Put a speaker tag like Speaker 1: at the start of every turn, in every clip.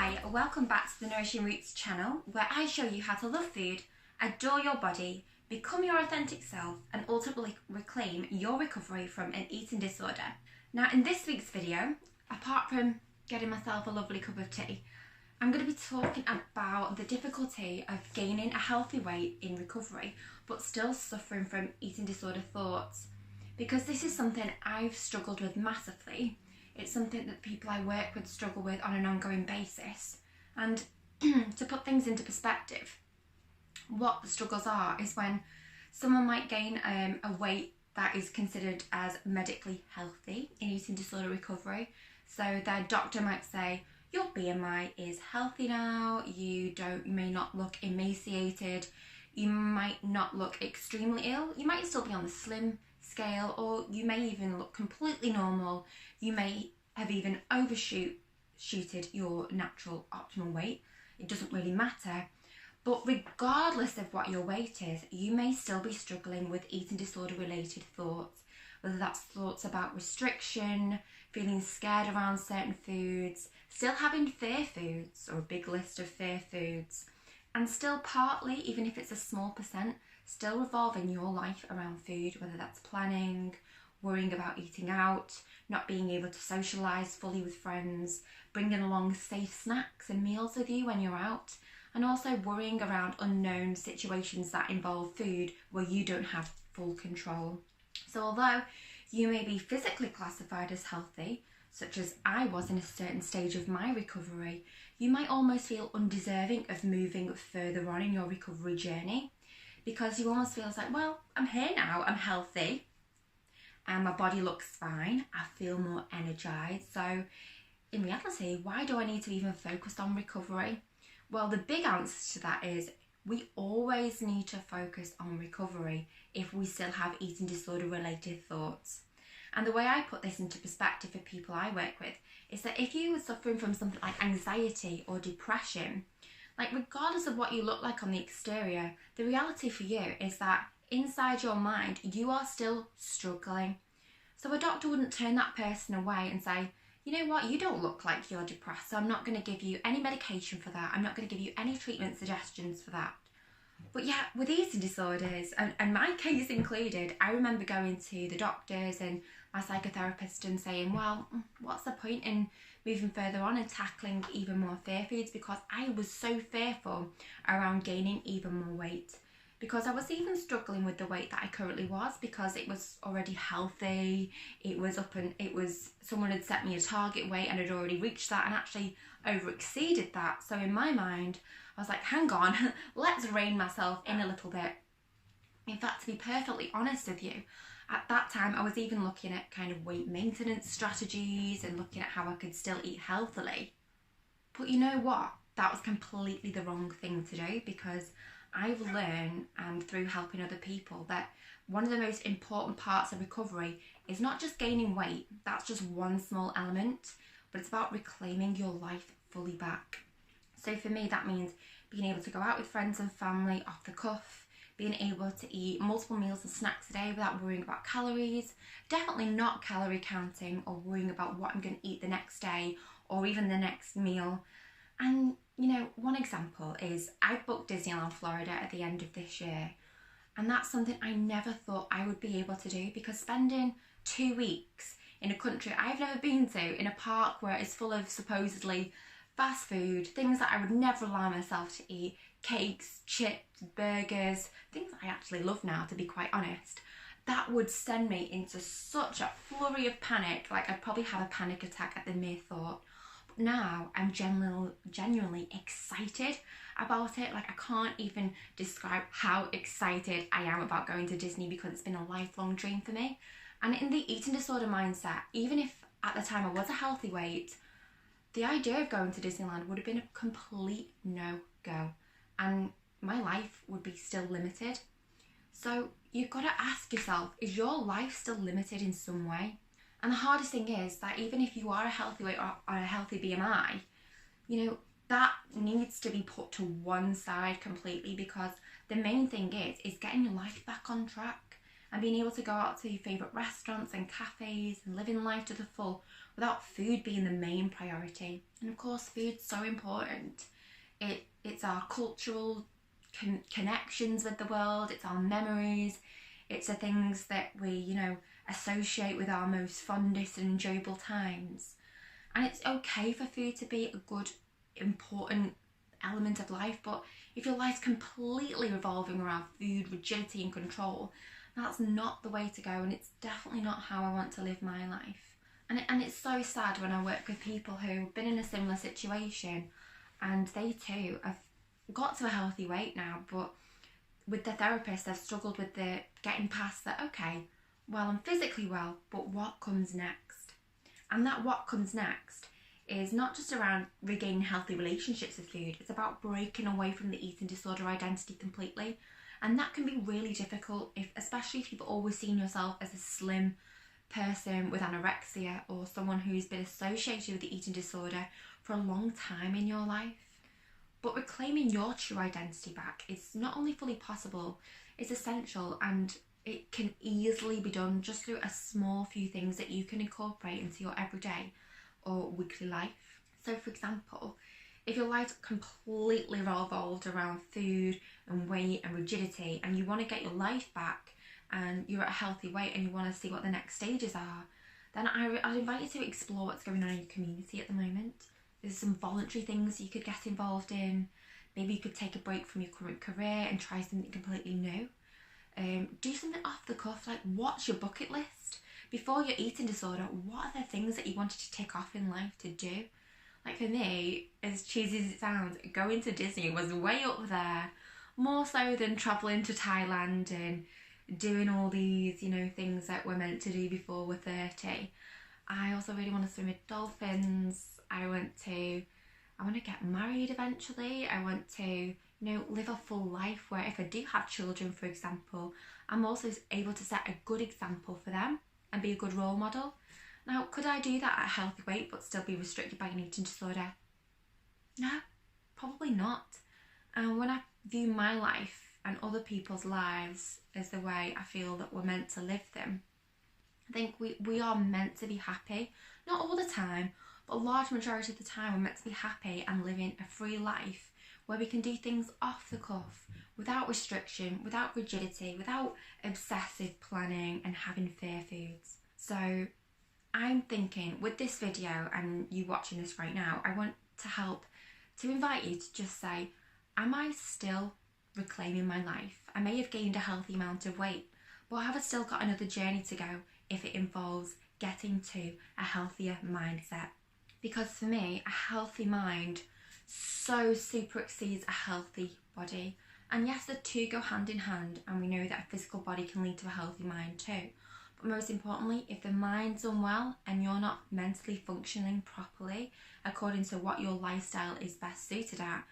Speaker 1: Hi, welcome back to the Nourishing Roots channel, where I show you how to love food, adore your body, become your authentic self, and ultimately reclaim your recovery from an eating disorder. Now, in this week's video, apart from getting myself a lovely cup of tea, I'm going to be talking about the difficulty of gaining a healthy weight in recovery, but still suffering from eating disorder thoughts. Because this is something I've struggled with massively. It's something that people I work with struggle with on an ongoing basis. And to put things into perspective, what the struggles are is when someone might gain a weight that is considered as medically healthy in eating disorder recovery. So their doctor might say, your BMI is healthy now, you may not look emaciated, you might not look extremely ill, you might still be on the slim scale, or you may even look completely normal. You may have even overshooted your natural optimal weight. It doesn't really matter. But regardless of what your weight is, you may still be struggling with eating disorder related thoughts, whether that's thoughts about restriction, feeling scared around certain foods, still having fear foods or a big list of fear foods, and still partly, even if it's a small percent, still revolving your life around food, whether that's planning, worrying about eating out, not being able to socialise fully with friends, bringing along safe snacks and meals with you when you're out, and also worrying around unknown situations that involve food where you don't have full control. So although you may be physically classified as healthy, such as I was in a certain stage of my recovery, you might almost feel undeserving of moving further on in your recovery journey, because you almost feel like, well, I'm here now, I'm healthy, and my body looks fine, I feel more energised. So in reality, why do I need to even focus on recovery? Well, the big answer to that is we always need to focus on recovery if we still have eating disorder related thoughts. And the way I put this into perspective for people I work with is that if you were suffering from something like anxiety or depression, like regardless of what you look like on the exterior, the reality for you is that inside your mind, you are still struggling. So a doctor wouldn't turn that person away and say, you know what, you don't look like you're depressed, so I'm not going to give you any medication for that. I'm not going to give you any treatment suggestions for that. But yeah, with eating disorders, and my case included, I remember going to the doctors and my psychotherapist and saying, well, what's the point in moving further on and tackling even more fear foods, because I was so fearful around gaining even more weight, because I was even struggling with the weight that I currently was, because it was already healthy, someone had set me a target weight and had already reached that and actually over exceeded that. So in my mind, I was like, hang on, let's rein myself in a little bit. In fact, to be perfectly honest with you, at that time, I was even looking at kind of weight maintenance strategies and looking at how I could still eat healthily. But you know what? That was completely the wrong thing to do, because I've learned, and through helping other people, that one of the most important parts of recovery is not just gaining weight. That's just one small element, but it's about reclaiming your life fully back. So for me, that means being able to go out with friends and family off the cuff, being able to eat multiple meals and snacks a day without worrying about calories, definitely not calorie counting or worrying about what I'm going to eat the next day or even the next meal. And, you know, one example is I booked Disneyland Florida at the end of this year, and that's something I never thought I would be able to do, because spending 2 weeks in a country I've never been to, in a park where it's full of supposedly fast food, things that I would never allow myself to eat, cakes, chips, burgers, things I actually love now, to be quite honest, that would send me into such a flurry of panic. Like, I'd probably have a panic attack at the mere thought. But now I'm genuinely excited about it. Like, I can't even describe how excited I am about going to Disney, because it's been a lifelong dream for me. And in the eating disorder mindset, even if at the time I was a healthy weight, the idea of going to Disneyland would have been a complete no-go, and my life would be still limited. So you've got to ask yourself, is your life still limited in some way? And the hardest thing is that even if you are a healthy weight or a healthy BMI, you know, that needs to be put to one side completely, because the main thing is getting your life back on track and being able to go out to your favourite restaurants and cafes and living life to the full without food being the main priority. And of course, food's so important. It's our cultural connections with the world, it's our memories, it's the things that we, you know, associate with our most fondest and enjoyable times. And it's okay for food to be a good, important element of life, but if your life's completely revolving around food, rigidity and control, that's not the way to go, and it's definitely not how I want to live my life. And it's so sad when I work with people who've been in a similar situation and they too have got to a healthy weight now, but with the therapist they've struggled with the getting past that, okay, well, I'm physically well, but what comes next? And that what comes next is not just around regaining healthy relationships with food, it's about breaking away from the eating disorder identity completely. And that can be really difficult, especially if you've always seen yourself as a slim person with anorexia or someone who's been associated with the eating disorder for a long time in your life. But reclaiming your true identity back is not only fully possible, it's essential, and it can easily be done just through a small few things that you can incorporate into your everyday or weekly life. So for example, if your life's completely revolved around food and weight and rigidity, and you want to get your life back and you're at a healthy weight and you want to see what the next stages are, then I'd invite you to explore what's going on in your community at the moment. There's some voluntary things you could get involved in. Maybe you could take a break from your current career and try something completely new. Do something off the cuff, like what's your bucket list? Before your eating disorder, what are the things that you wanted to tick off in life to do? Like for me, as cheesy as it sounds, going to Disney was way up there, more so than travelling to Thailand and doing all these, you know, things that we're meant to do before we're 30. I also really want to swim with dolphins. I want to get married eventually. I want to, you know, live a full life where if I do have children, for example, I'm also able to set a good example for them and be a good role model. Now, could I do that at a healthy weight but still be restricted by an eating disorder? No, probably not. And when I view my life and other people's lives as the way I feel that we're meant to live them, I think we are meant to be happy. Not all the time, but a large majority of the time we're meant to be happy and living a free life where we can do things off the cuff, without restriction, without rigidity, without obsessive planning and having fair foods. So I'm thinking with this video and you watching this right now, I want to invite you to just say, am I still reclaiming my life? I may have gained a healthy amount of weight, but have I still got another journey to go if it involves getting to a healthier mindset? Because for me, a healthy mind so super exceeds a healthy body. And yes, the two go hand in hand, and we know that a physical body can lead to a healthy mind too. But most importantly, if the mind's unwell and you're not mentally functioning properly according to what your lifestyle is best suited at,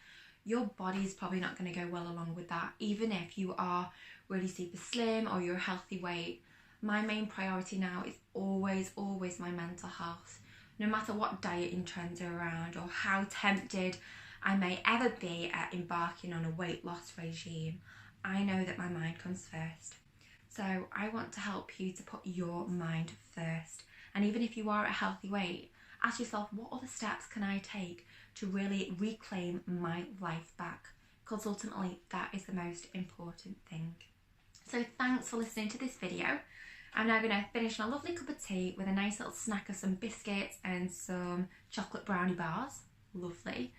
Speaker 1: your body's probably not going to go well along with that. Even if you are really super slim or you're a healthy weight, my main priority now is always my mental health. No matter what dieting trends are around or how tempted I may ever be at embarking on a weight loss regime, I know that my mind comes first. So I want to help you to put your mind first. And even if you are at a healthy weight, ask yourself, what other steps can I take to really reclaim my life back? Because ultimately that is the most important thing. So thanks for listening to this video. I'm now going to finish on a lovely cup of tea with a nice little snack of some biscuits and some chocolate brownie bars. Lovely.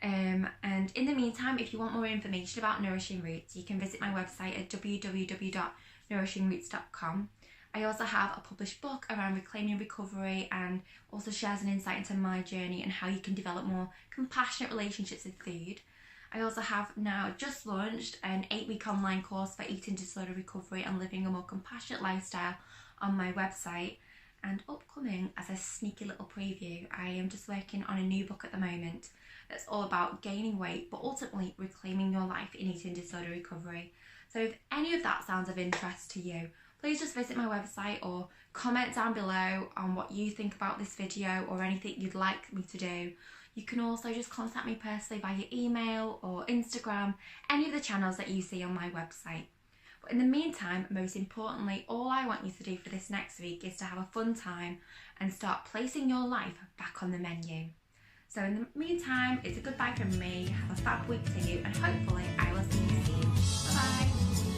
Speaker 1: And in the meantime, if you want more information about Nourishing Roots, you can visit my website at www.nourishingroots.com. I also have a published book around reclaiming recovery and also shares an insight into my journey and how you can develop more compassionate relationships with food. I also have now just launched an 8-week online course for eating disorder recovery and living a more compassionate lifestyle on my website. And upcoming, as a sneaky little preview, I am just working on a new book at the moment that's all about gaining weight but ultimately reclaiming your life in eating disorder recovery. So if any of that sounds of interest to you, please just visit my website or comment down below on what you think about this video or anything you'd like me to do. You can also just contact me personally via email or Instagram, any of the channels that you see on my website. But in the meantime, most importantly, all I want you to do for this next week is to have a fun time and start placing your life back on the menu. So in the meantime, it's a goodbye from me. Have a fab week to you, and hopefully I will see you soon. Bye bye.